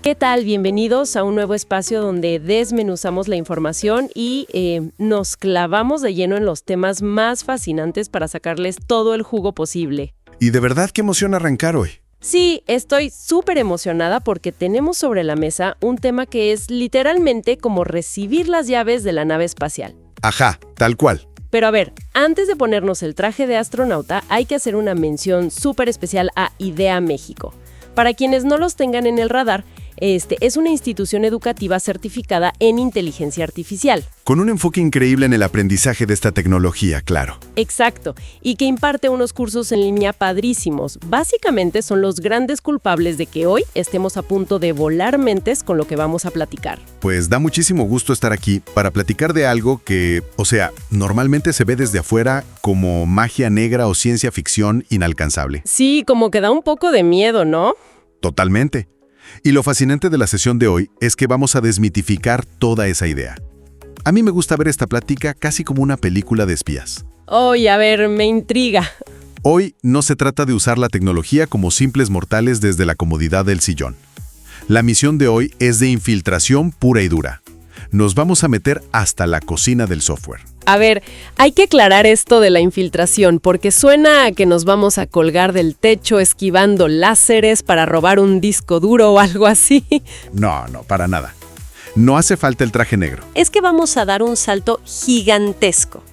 ¿Qué tal? Bienvenidos a un nuevo espacio donde desmenuzamos la información y nos clavamos de lleno en los temas más fascinantes para sacarles todo el jugo posible. Y de verdad qué emoción arrancar hoy. Sí, estoy súper emocionada porque tenemos sobre la mesa un tema que es literalmente como recibir las llaves de la nave espacial. Ajá, tal cual. Pero a ver, antes de ponernos el traje de astronauta, hay que hacer una mención súper especial a IDEA México. Para quienes no los tengan en el radar, es una institución educativa certificada en inteligencia artificial. Con un enfoque increíble en el aprendizaje de esta tecnología, claro. Exacto, y que imparte unos cursos en línea padrísimos. Básicamente son los grandes culpables de que hoy estemos a punto de volar mentes con lo que vamos a platicar. Pues da muchísimo gusto estar aquí para platicar de algo que, normalmente se ve desde afuera como magia negra o ciencia ficción inalcanzable. Sí, como que da un poco de miedo, ¿no? Totalmente. Y lo fascinante de la sesión de hoy es que vamos a desmitificar toda esa idea. A mí me gusta ver esta plática casi como una película de espías. Oye, a ver, me intriga. Hoy no se trata de usar la tecnología como simples mortales desde la comodidad del sillón. La misión de hoy es de infiltración pura y dura. Nos vamos a meter hasta la cocina del software. A ver, hay que aclarar esto de la infiltración, porque suena a que nos vamos a colgar del techo esquivando láseres para robar un disco duro o algo así. No, para nada. No hace falta el traje negro. Es que vamos a dar un salto gigantesco.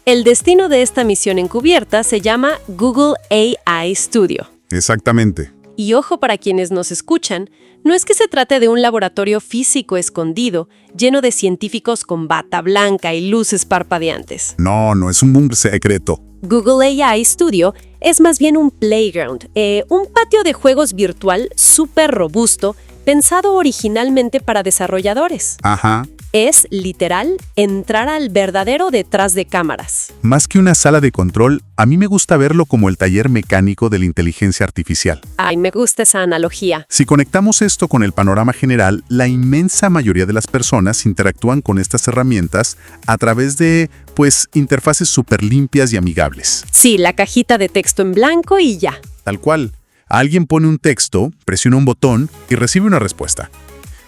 El destino de esta misión encubierta se llama Google AI Studio. Exactamente. Y ojo para quienes nos escuchan, no es que se trate de un laboratorio físico escondido, lleno de científicos con bata blanca y luces parpadeantes. No es un mundo secreto. Google AI Studio es más bien un playground, un patio de juegos virtual súper robusto, pensado originalmente para desarrolladores. Ajá. Es, literal, entrar al verdadero detrás de cámaras. Más que una sala de control, a mí me gusta verlo como el taller mecánico de la inteligencia artificial. Ay, me gusta esa analogía. Si conectamos esto con el panorama general, la inmensa mayoría de las personas interactúan con estas herramientas a través de, interfaces súper limpias y amigables. Sí, la cajita de texto en blanco y ya. Tal cual. Alguien pone un texto, presiona un botón y recibe una respuesta.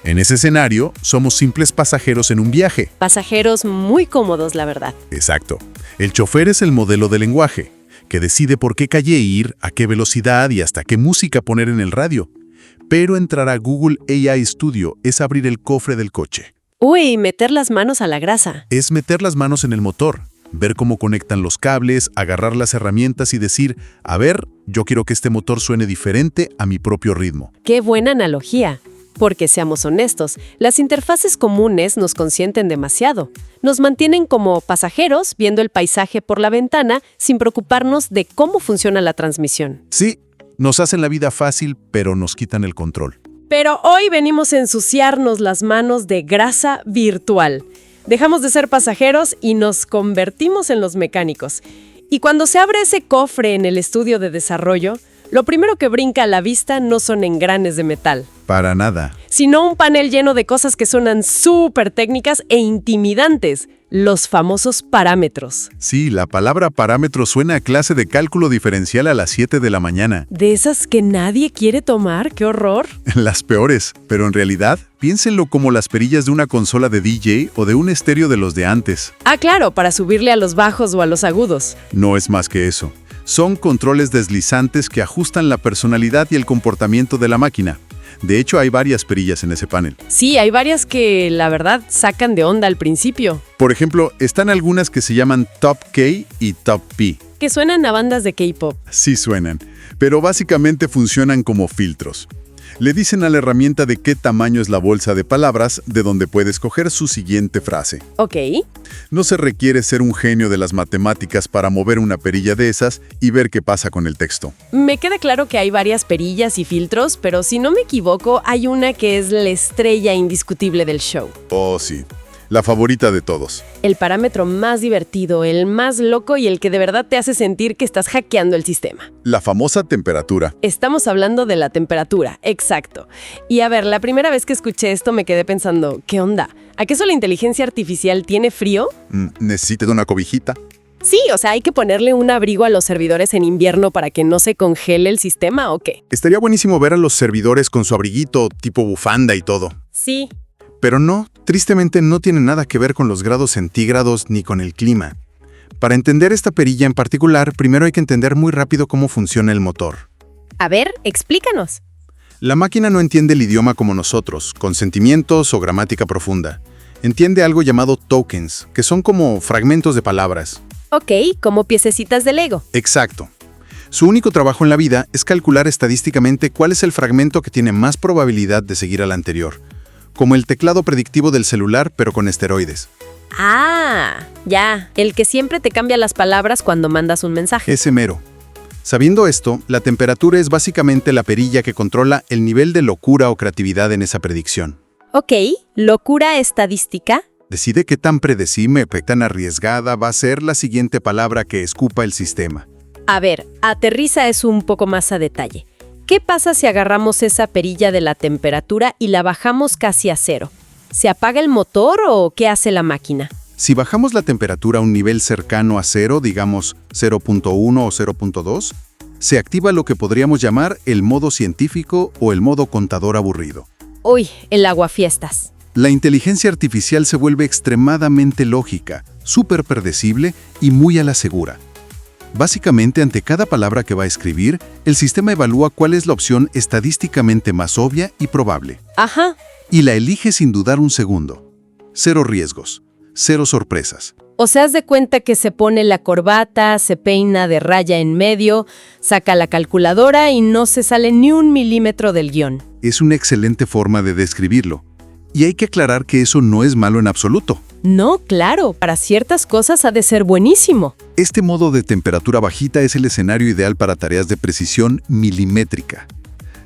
En ese escenario, somos simples pasajeros en un viaje. Pasajeros muy cómodos, la verdad. Exacto. El chofer es el modelo de lenguaje, que decide por qué calle ir, a qué velocidad y hasta qué música poner en el radio. Pero entrar a Google AI Studio es abrir el cofre del coche. Uy, meter las manos a la grasa. Es meter las manos en el motor, ver cómo conectan los cables, agarrar las herramientas y decir, a ver, yo quiero que este motor suene diferente a mi propio ritmo. ¡Qué buena analogía! Porque, seamos honestos, las interfaces comunes nos consienten demasiado. Nos mantienen como pasajeros viendo el paisaje por la ventana sin preocuparnos de cómo funciona la transmisión. Sí, nos hacen la vida fácil, pero nos quitan el control. Pero hoy venimos a ensuciarnos las manos de grasa virtual. Dejamos de ser pasajeros y nos convertimos en los mecánicos. Y cuando se abre ese cofre en el estudio de desarrollo, lo primero que brinca a la vista no son engranes de metal. Para nada. Sino un panel lleno de cosas que suenan súper técnicas e intimidantes. Los famosos parámetros. Sí, la palabra parámetro suena a clase de cálculo diferencial a las 7 de la mañana. De esas que nadie quiere tomar, ¡qué horror! Las peores, pero en realidad, piénsenlo como las perillas de una consola de DJ o de un estéreo de los de antes. Ah, claro, para subirle a los bajos o a los agudos. No es más que eso. Son controles deslizantes que ajustan la personalidad y el comportamiento de la máquina. De hecho, hay varias perillas en ese panel. Sí, hay varias que, la verdad, sacan de onda al principio. Por ejemplo, están algunas que se llaman Top K y Top P. Que suenan a bandas de K-pop. Sí suenan, pero básicamente funcionan como filtros. Le dicen a la herramienta de qué tamaño es la bolsa de palabras de donde puede escoger su siguiente frase. Ok. No se requiere ser un genio de las matemáticas para mover una perilla de esas y ver qué pasa con el texto. Me queda claro que hay varias perillas y filtros, pero si no me equivoco, hay una que es la estrella indiscutible del show. Oh, sí. La favorita de todos. El parámetro más divertido, el más loco y el que de verdad te hace sentir que estás hackeando el sistema. La famosa temperatura. Estamos hablando de la temperatura, exacto. Y a ver, la primera vez que escuché esto me quedé pensando, ¿qué onda? ¿Acaso la inteligencia artificial tiene frío? ¿Necesita una cobijita? Sí, o sea, ¿hay que ponerle un abrigo a los servidores en invierno para que no se congele el sistema o qué? Estaría buenísimo ver a los servidores con su abriguito, tipo bufanda y todo. Sí. Pero no, tristemente no tiene nada que ver con los grados centígrados ni con el clima. Para entender esta perilla en particular, primero hay que entender muy rápido cómo funciona el motor. A ver, explícanos. La máquina no entiende el idioma como nosotros, con sentimientos o gramática profunda. Entiende algo llamado tokens, que son como fragmentos de palabras. Ok, como piececitas de Lego. Exacto. Su único trabajo en la vida es calcular estadísticamente cuál es el fragmento que tiene más probabilidad de seguir al anterior, como el teclado predictivo del celular, pero con esteroides. Ah, ya, el que siempre te cambia las palabras cuando mandas un mensaje. Ese mero. Sabiendo esto, la temperatura es básicamente la perilla que controla el nivel de locura o creatividad en esa predicción. Ok, locura estadística. Decide qué tan predecible, qué tan arriesgada va a ser la siguiente palabra que escupa el sistema. A ver, aterriza eso un poco más a detalle. ¿Qué pasa si agarramos esa perilla de la temperatura y la bajamos casi a cero? ¿Se apaga el motor o qué hace la máquina? Si bajamos la temperatura a un nivel cercano a cero, digamos 0.1 o 0.2, se activa lo que podríamos llamar el modo científico o el modo contador aburrido. Uy, el aguafiestas. La inteligencia artificial se vuelve extremadamente lógica, súper predecible y muy a la segura. Básicamente, ante cada palabra que va a escribir, el sistema evalúa cuál es la opción estadísticamente más obvia y probable. Ajá. Y la elige sin dudar un segundo. Cero riesgos, cero sorpresas. O sea, haz de cuenta que se pone la corbata, se peina de raya en medio, saca la calculadora y no se sale ni un milímetro del guión. Es una excelente forma de describirlo. Y hay que aclarar que eso no es malo en absoluto. No, claro, para ciertas cosas ha de ser buenísimo. Este modo de temperatura bajita es el escenario ideal para tareas de precisión milimétrica.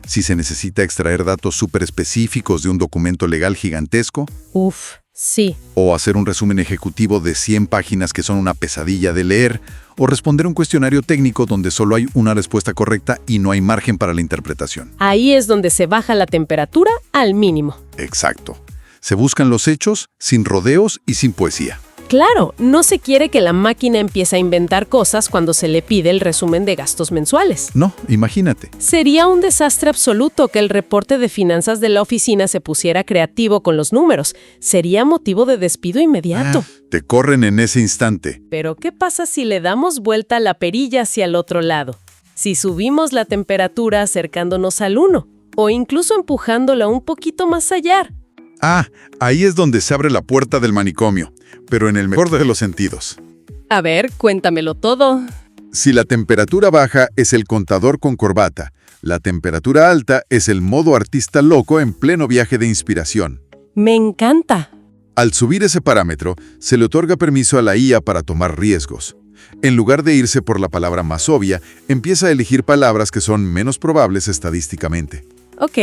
Si se necesita extraer datos súper específicos de un documento legal gigantesco, Uf, sí. o hacer un resumen ejecutivo de 100 páginas que son una pesadilla de leer, o responder un cuestionario técnico donde solo hay una respuesta correcta y no hay margen para la interpretación. Ahí es donde se baja la temperatura al mínimo. Exacto. Se buscan los hechos, sin rodeos y sin poesía. Claro, no se quiere que la máquina empiece a inventar cosas cuando se le pide el resumen de gastos mensuales. No, imagínate. Sería un desastre absoluto que el reporte de finanzas de la oficina se pusiera creativo con los números. Sería motivo de despido inmediato. Te corren en ese instante. Pero ¿qué pasa si le damos vuelta la perilla hacia el otro lado? Si subimos la temperatura acercándonos al 1, o incluso empujándola un poquito más allá. Ahí es donde se abre la puerta del manicomio, pero en el mejor de los sentidos. A ver, cuéntamelo todo. Si la temperatura baja es el contador con corbata, la temperatura alta es el modo artista loco en pleno viaje de inspiración. Me encanta. Al subir ese parámetro, se le otorga permiso a la IA para tomar riesgos. En lugar de irse por la palabra más obvia, empieza a elegir palabras que son menos probables estadísticamente, Ok.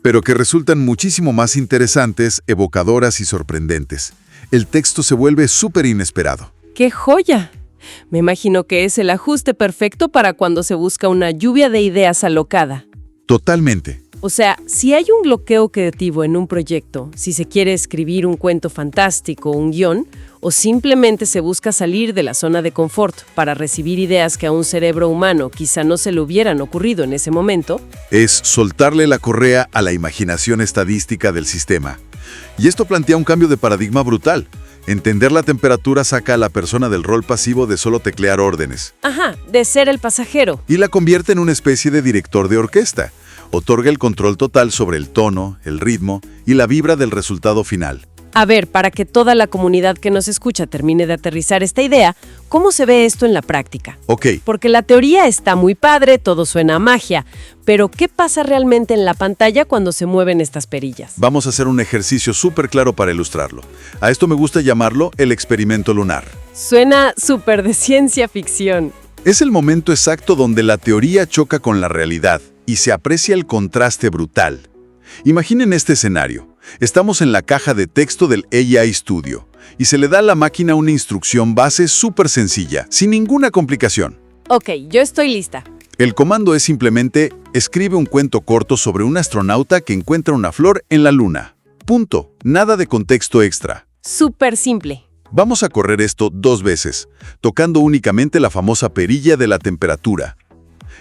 pero que resultan muchísimo más interesantes, evocadoras y sorprendentes. El texto se vuelve súper inesperado. ¡Qué joya! Me imagino que es el ajuste perfecto para cuando se busca una lluvia de ideas alocada. Totalmente. O sea, si hay un bloqueo creativo en un proyecto, si se quiere escribir un cuento fantástico, un guión, o simplemente se busca salir de la zona de confort para recibir ideas que a un cerebro humano quizá no se le hubieran ocurrido en ese momento, Es soltarle la correa a la imaginación estadística del sistema. Y esto plantea un cambio de paradigma brutal. Entender la temperatura saca a la persona del rol pasivo de solo teclear órdenes de ser el pasajero. y la convierte en una especie de director de orquesta. Otorga el control total sobre el tono, el ritmo y la vibra del resultado final. A ver, para que toda la comunidad que nos escucha termine de aterrizar esta idea, ¿cómo se ve esto en la práctica? Ok, Porque la teoría está muy padre, todo suena a magia, pero ¿qué pasa realmente en la pantalla cuando se mueven estas perillas? vamos a hacer un ejercicio súper claro para ilustrarlo. A esto me gusta llamarlo el experimento lunar. Suena súper de ciencia ficción. Es el momento exacto donde la teoría choca con la realidad y se aprecia el contraste brutal. Imaginen este escenario. Estamos en la caja de texto del AI Studio y se le da a la máquina una instrucción base súper sencilla, sin ninguna complicación. Ok, yo estoy lista. El comando es simplemente escribe un cuento corto sobre un astronauta que encuentra una flor en la luna. Punto. Nada de contexto extra. Súper simple. Vamos a correr esto 2 veces, tocando únicamente la famosa perilla de la temperatura.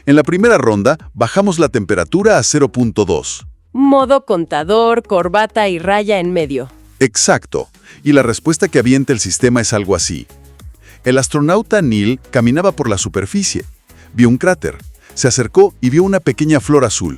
En la primera ronda, bajamos la temperatura a 0.2. Modo contador, corbata y raya en medio. Exacto, y la respuesta que avienta el sistema es algo así. El astronauta Neil caminaba por la superficie. Vio un cráter, se acercó y vio una pequeña flor azul.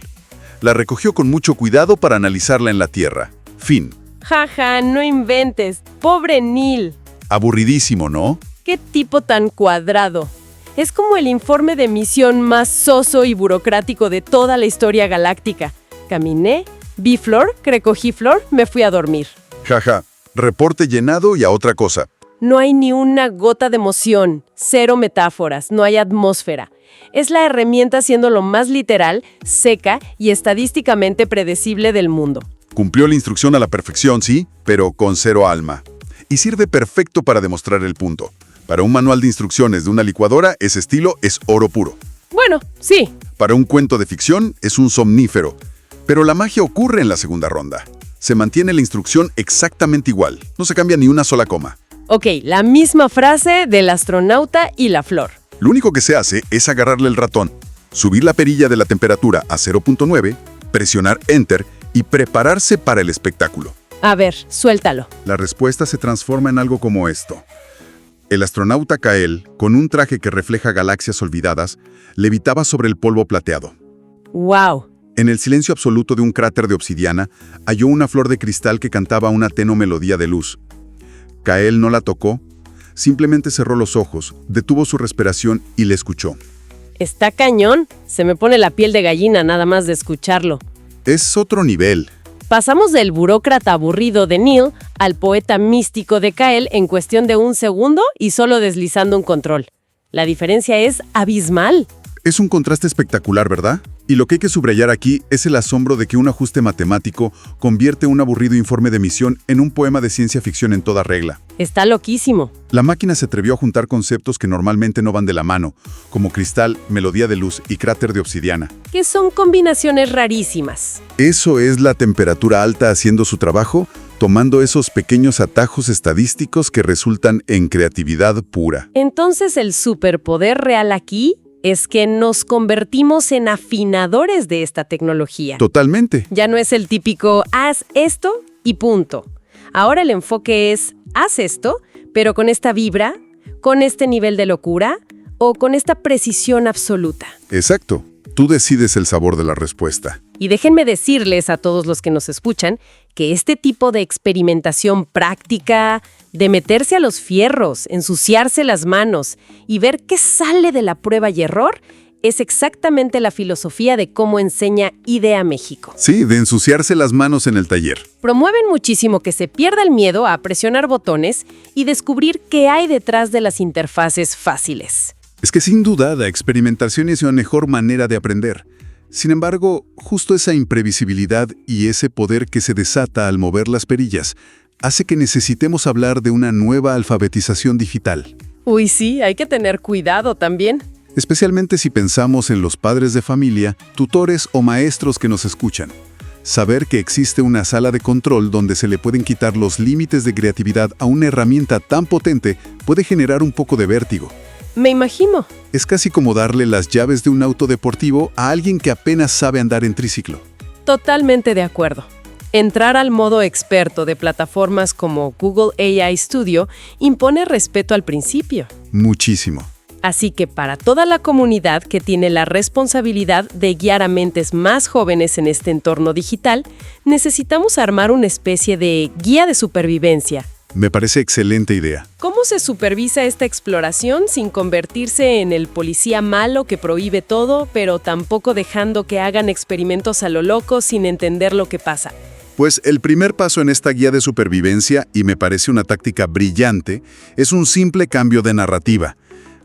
La recogió con mucho cuidado para analizarla en la Tierra. Fin. Jaja, no inventes. Pobre Neil. Aburridísimo, ¿no? ¿Qué tipo tan cuadrado? Es como el informe de misión más soso y burocrático de toda la historia galáctica. Caminé, vi flor, recogí flor, me fui a dormir. Jaja, reporte llenado y a otra cosa. No hay ni una gota de emoción, cero metáforas, no hay atmósfera. Es la herramienta siendo lo más literal, seca y estadísticamente predecible del mundo. Cumplió la instrucción a la perfección, sí, pero con cero alma. Y sirve perfecto para demostrar el punto. Para un manual de instrucciones de una licuadora, ese estilo es oro puro. Bueno, sí. Para un cuento de ficción, es un somnífero. Pero la magia ocurre en la segunda ronda. Se mantiene la instrucción exactamente igual. No se cambia ni una sola coma. Ok, la misma frase del astronauta y la flor. Lo único que se hace es agarrarle el ratón, subir la perilla de la temperatura a 0.9, presionar Enter y prepararse para el espectáculo. A ver, suéltalo. La respuesta se transforma en algo como esto. El astronauta Kael, con un traje que refleja galaxias olvidadas, levitaba sobre el polvo plateado. ¡Wow! En el silencio absoluto de un cráter de obsidiana, halló una flor de cristal que cantaba una tenue melodía de luz. Kael no la tocó, simplemente cerró los ojos, detuvo su respiración y le escuchó. Está cañón. Se me pone la piel de gallina nada más de escucharlo. Es otro nivel. Pasamos del burócrata aburrido de Neil al poeta místico de Kael en cuestión de un segundo y solo deslizando un control. La diferencia es abismal. Es un contraste espectacular, ¿verdad? Y lo que hay que subrayar aquí es el asombro de que un ajuste matemático convierte un aburrido informe de misión en un poema de ciencia ficción en toda regla. Está loquísimo. La máquina se atrevió a juntar conceptos que normalmente no van de la mano, como cristal, melodía de luz y cráter de obsidiana. Que son combinaciones rarísimas. ¿Eso es la temperatura alta haciendo su trabajo? Tomando esos pequeños atajos estadísticos que resultan en creatividad pura. Entonces el superpoder real aquí es que nos convertimos en afinadores de esta tecnología. Totalmente. Ya no es el típico haz esto y punto. Ahora el enfoque es haz esto, pero con esta vibra, con este nivel de locura o con esta precisión absoluta. Exacto. Tú decides el sabor de la respuesta. Y déjenme decirles a todos los que nos escuchan que este tipo de experimentación práctica, de meterse a los fierros, ensuciarse las manos y ver qué sale de la prueba y error, es exactamente la filosofía de cómo enseña IDEA México. Sí, de ensuciarse las manos en el taller. Promueven muchísimo que se pierda el miedo a presionar botones y descubrir qué hay detrás de las interfaces fáciles. Es que sin duda la experimentación es una mejor manera de aprender. Sin embargo, justo esa imprevisibilidad y ese poder que se desata al mover las perillas hace que necesitemos hablar de una nueva alfabetización digital. Uy, sí, hay que tener cuidado también. Especialmente si pensamos en los padres de familia, tutores o maestros que nos escuchan. Saber que existe una sala de control donde se le pueden quitar los límites de creatividad a una herramienta tan potente puede generar un poco de vértigo. Me imagino. Es casi como darle las llaves de un auto deportivo a alguien que apenas sabe andar en triciclo. Totalmente de acuerdo. Entrar al modo experto de plataformas como Google AI Studio impone respeto al principio. Muchísimo. Así que para toda la comunidad que tiene la responsabilidad de guiar a mentes más jóvenes en este entorno digital, necesitamos armar una especie de guía de supervivencia. Me parece excelente idea. ¿Cómo se supervisa esta exploración sin convertirse en el policía malo que prohíbe todo, pero tampoco dejando que hagan experimentos a lo loco sin entender lo que pasa? Pues el primer paso en esta guía de supervivencia, y me parece una táctica brillante, es un simple cambio de narrativa.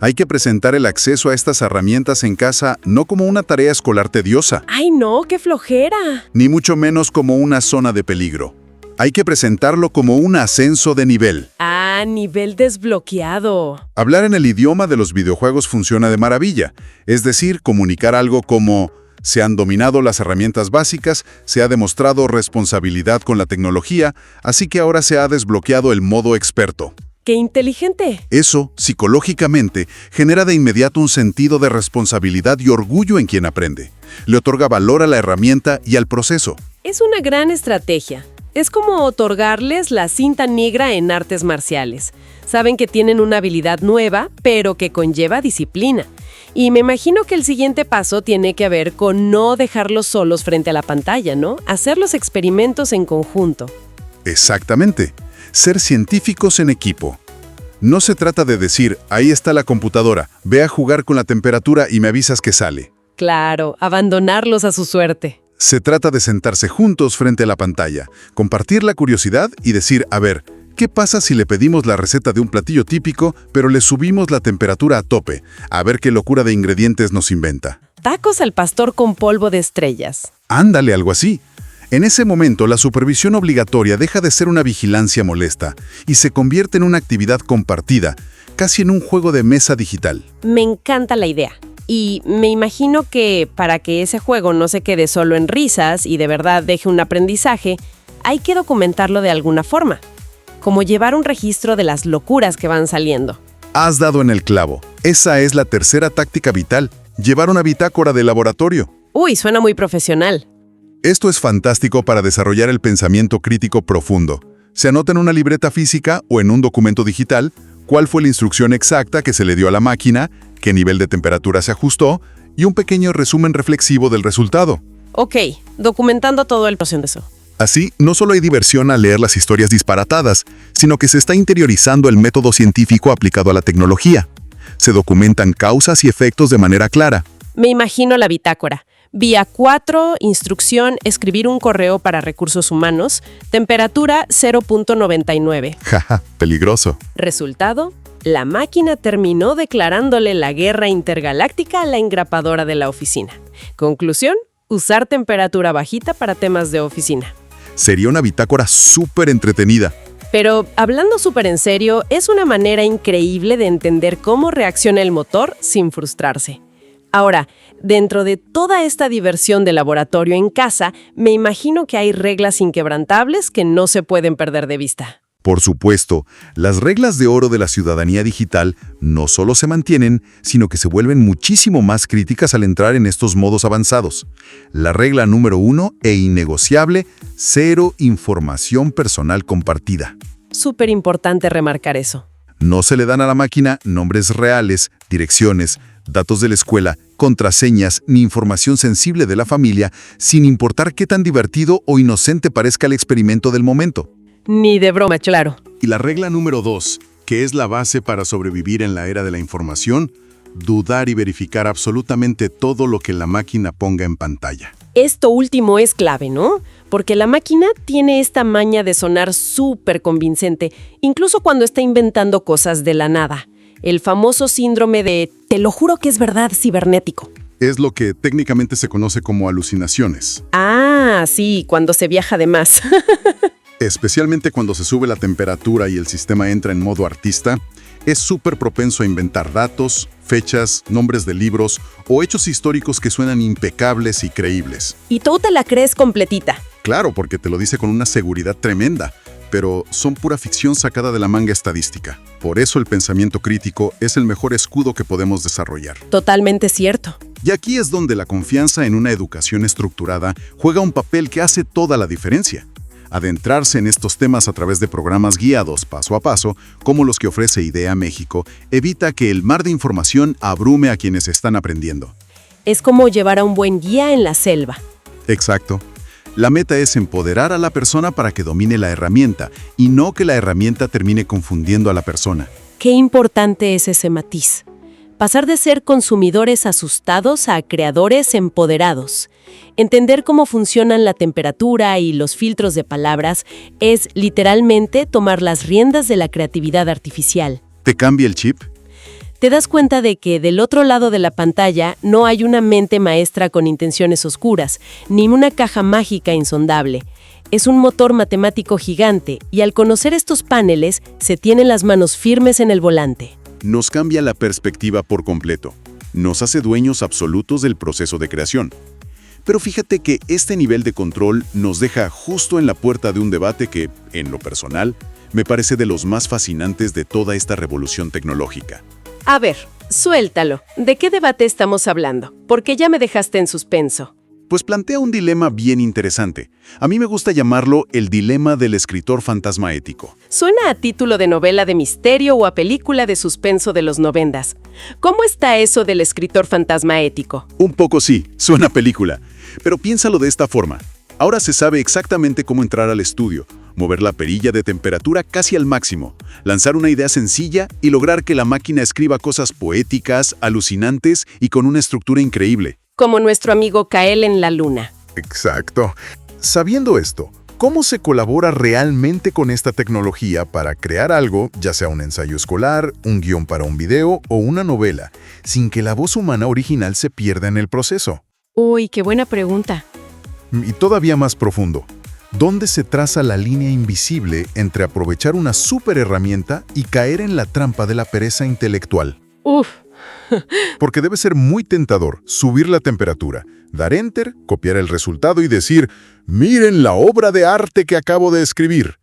Hay que presentar el acceso a estas herramientas en casa no como una tarea escolar tediosa. ¡Ay no, qué flojera! Ni mucho menos como una zona de peligro. Hay que presentarlo como un ascenso de nivel. ¡Ah, nivel desbloqueado! Hablar en el idioma de los videojuegos funciona de maravilla. Es decir, comunicar algo como se han dominado las herramientas básicas, se ha demostrado responsabilidad con la tecnología, así que ahora se ha desbloqueado el modo experto. ¡Qué inteligente! Eso, psicológicamente, genera de inmediato un sentido de responsabilidad y orgullo en quien aprende. Le otorga valor a la herramienta y al proceso. Es una gran estrategia. Es como otorgarles la cinta negra en artes marciales. Saben que tienen una habilidad nueva, pero que conlleva disciplina. Y me imagino que el siguiente paso tiene que ver con no dejarlos solos frente a la pantalla, ¿no? Hacer los experimentos en conjunto. Exactamente. Ser científicos en equipo. No se trata de decir, ahí está la computadora, ve a jugar con la temperatura y me avisas que sale. Claro, abandonarlos a su suerte. Se trata de sentarse juntos frente a la pantalla, compartir la curiosidad y decir, a ver, ¿qué pasa si le pedimos la receta de un platillo típico, pero le subimos la temperatura a tope? A ver qué locura de ingredientes nos inventa. Tacos al pastor con polvo de estrellas. Ándale, algo así. En ese momento, la supervisión obligatoria deja de ser una vigilancia molesta y se convierte en una actividad compartida, casi en un juego de mesa digital. Me encanta la idea. Y me imagino que para que ese juego no se quede solo en risas y de verdad deje un aprendizaje, hay que documentarlo de alguna forma, como llevar un registro de las locuras que van saliendo. Has dado en el clavo. Esa es la tercera táctica vital, llevar una bitácora de laboratorio. Uy, suena muy profesional. Esto es fantástico para desarrollar el pensamiento crítico profundo. Se anota en una libreta física o en un documento digital cuál fue la instrucción exacta que se le dio a la máquina, qué nivel de temperatura se ajustó y un pequeño resumen reflexivo del resultado. Ok, documentando todo el proceso. Así, no solo hay diversión al leer las historias disparatadas, sino que se está interiorizando el método científico aplicado a la tecnología. Se documentan causas y efectos de manera clara. Me imagino la bitácora. Vía 4, instrucción, escribir un correo para recursos humanos, temperatura 0.99. Jaja, peligroso. Resultado, la máquina terminó declarándole la guerra intergaláctica a la engrapadora de la oficina. Conclusión, usar temperatura bajita para temas de oficina. Sería una bitácora súper entretenida. Pero, hablando súper en serio, es una manera increíble de entender cómo reacciona el motor sin frustrarse. Ahora, dentro de toda esta diversión de laboratorio en casa, me imagino que hay reglas inquebrantables que no se pueden perder de vista. Por supuesto, las reglas de oro de la ciudadanía digital no solo se mantienen, sino que se vuelven muchísimo más críticas al entrar en estos modos avanzados. La regla número 1 e innegociable, cero información personal compartida. Súper importante remarcar eso. No se le dan a la máquina nombres reales, direcciones, datos de la escuela, contraseñas ni información sensible de la familia, sin importar qué tan divertido o inocente parezca el experimento del momento. Ni de broma, claro. Y la regla número 2, que es la base para sobrevivir en la era de la información, dudar y verificar absolutamente todo lo que la máquina ponga en pantalla. Esto último es clave, ¿no? Porque la máquina tiene esta maña de sonar súper convincente, incluso cuando está inventando cosas de la nada. El famoso síndrome de "te lo juro que es verdad" cibernético. Es lo que técnicamente se conoce como alucinaciones. Ah, sí, cuando se viaja de más. Especialmente cuando se sube la temperatura y el sistema entra en modo artista, es súper propenso a inventar datos, fechas, nombres de libros o hechos históricos que suenan impecables y creíbles. Y tú te la crees completita. Claro, porque te lo dice con una seguridad tremenda, pero son pura ficción sacada de la manga estadística. Por eso el pensamiento crítico es el mejor escudo que podemos desarrollar. Totalmente cierto. Y aquí es donde la confianza en una educación estructurada juega un papel que hace toda la diferencia. Adentrarse en estos temas a través de programas guiados paso a paso, como los que ofrece IDEA México, evita que el mar de información abrume a quienes están aprendiendo. Es como llevar a un buen guía en la selva. Exacto. La meta es empoderar a la persona para que domine la herramienta y no que la herramienta termine confundiendo a la persona. Qué importante es ese matiz. Pasar de ser consumidores asustados a creadores empoderados. Entender cómo funcionan la temperatura y los filtros de palabras es literalmente tomar las riendas de la creatividad artificial. ¿Te cambia el chip? Te das cuenta de que del otro lado de la pantalla no hay una mente maestra con intenciones oscuras, ni una caja mágica insondable. Es un motor matemático gigante y al conocer estos paneles se tienen las manos firmes en el volante. Nos cambia la perspectiva por completo. Nos hace dueños absolutos del proceso de creación. Pero fíjate que este nivel de control nos deja justo en la puerta de un debate que, en lo personal, Me parece de los más fascinantes de toda esta revolución tecnológica. A ver, suéltalo. ¿De qué debate estamos hablando? Porque ya me dejaste en suspenso. Pues plantea un dilema bien interesante. A mí me gusta llamarlo el dilema del escritor fantasma ético. Suena a título de novela de misterio o a película de suspenso de los 90s. ¿Cómo está eso del escritor fantasma ético? Un poco sí, suena a película. Pero piénsalo de esta forma. Ahora se sabe exactamente cómo entrar al estudio, mover la perilla de temperatura casi al máximo, lanzar una idea sencilla y lograr que la máquina escriba cosas poéticas, alucinantes y con una estructura increíble. Como nuestro amigo Kael en la Luna. Exacto. Sabiendo esto, ¿cómo se colabora realmente con esta tecnología para crear algo, ya sea un ensayo escolar, un guión para un video o una novela, sin que la voz humana original se pierda en el proceso? Uy, qué buena pregunta. Y todavía más profundo, ¿dónde se traza la línea invisible entre aprovechar una súper herramienta y caer en la trampa de la pereza intelectual? Uf. Porque debe ser muy tentador subir la temperatura, dar enter, copiar el resultado y decir, miren la obra de arte que acabo de escribir.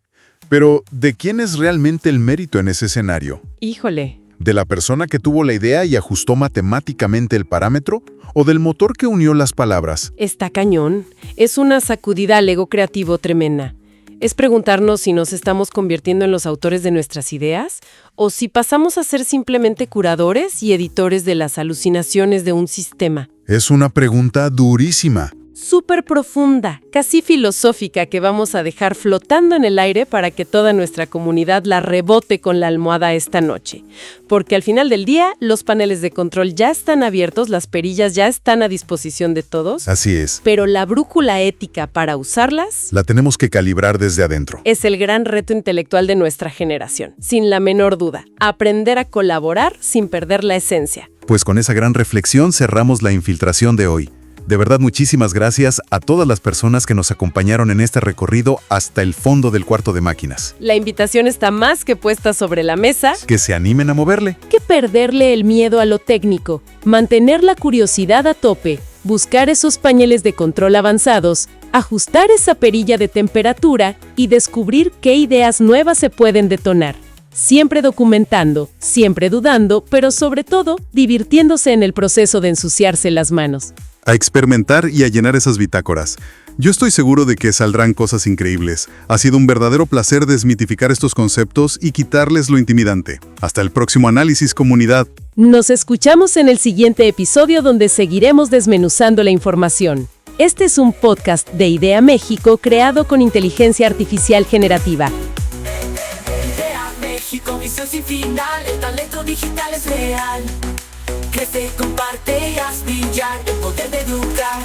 Pero, ¿de quién es realmente el mérito en ese escenario? Híjole. ¿De la persona que tuvo la idea y ajustó matemáticamente el parámetro? ¿O del motor que unió las palabras? Está cañón. Es una sacudida al ego creativo tremenda. Es preguntarnos si nos estamos convirtiendo en los autores de nuestras ideas o si pasamos a ser simplemente curadores y editores de las alucinaciones de un sistema. Es una pregunta durísima. Súper profunda, casi filosófica, que vamos a dejar flotando en el aire para que toda nuestra comunidad la rebote con la almohada esta noche. Porque al final del día, los paneles de control ya están abiertos, las perillas ya están a disposición de todos. Así es. Pero la brújula ética para usarlas La tenemos que calibrar desde adentro. es el gran reto intelectual de nuestra generación, sin la menor duda. Aprender a colaborar sin perder la esencia. Pues con esa gran reflexión cerramos la infiltración de hoy. De verdad, muchísimas gracias a todas las personas que nos acompañaron en este recorrido hasta el fondo del cuarto de máquinas. La invitación está más que puesta sobre la mesa. Que se animen a moverle. Que perderle el miedo a lo técnico, mantener la curiosidad a tope, buscar esos paneles de control avanzados, ajustar esa perilla de temperatura y descubrir qué ideas nuevas se pueden detonar. Siempre documentando, siempre dudando, pero sobre todo divirtiéndose en el proceso de ensuciarse las manos. A experimentar y a llenar esas bitácoras. Yo estoy seguro de que saldrán cosas increíbles. Ha sido un verdadero placer desmitificar estos conceptos y quitarles lo intimidante. Hasta el próximo análisis, comunidad. Nos escuchamos en el siguiente episodio donde seguiremos desmenuzando la información. Este es un podcast de Idea México creado con inteligencia artificial generativa. Idea México, misión sin final, el talento digital es real. Crece, comparte y haz brillar el poder de educar.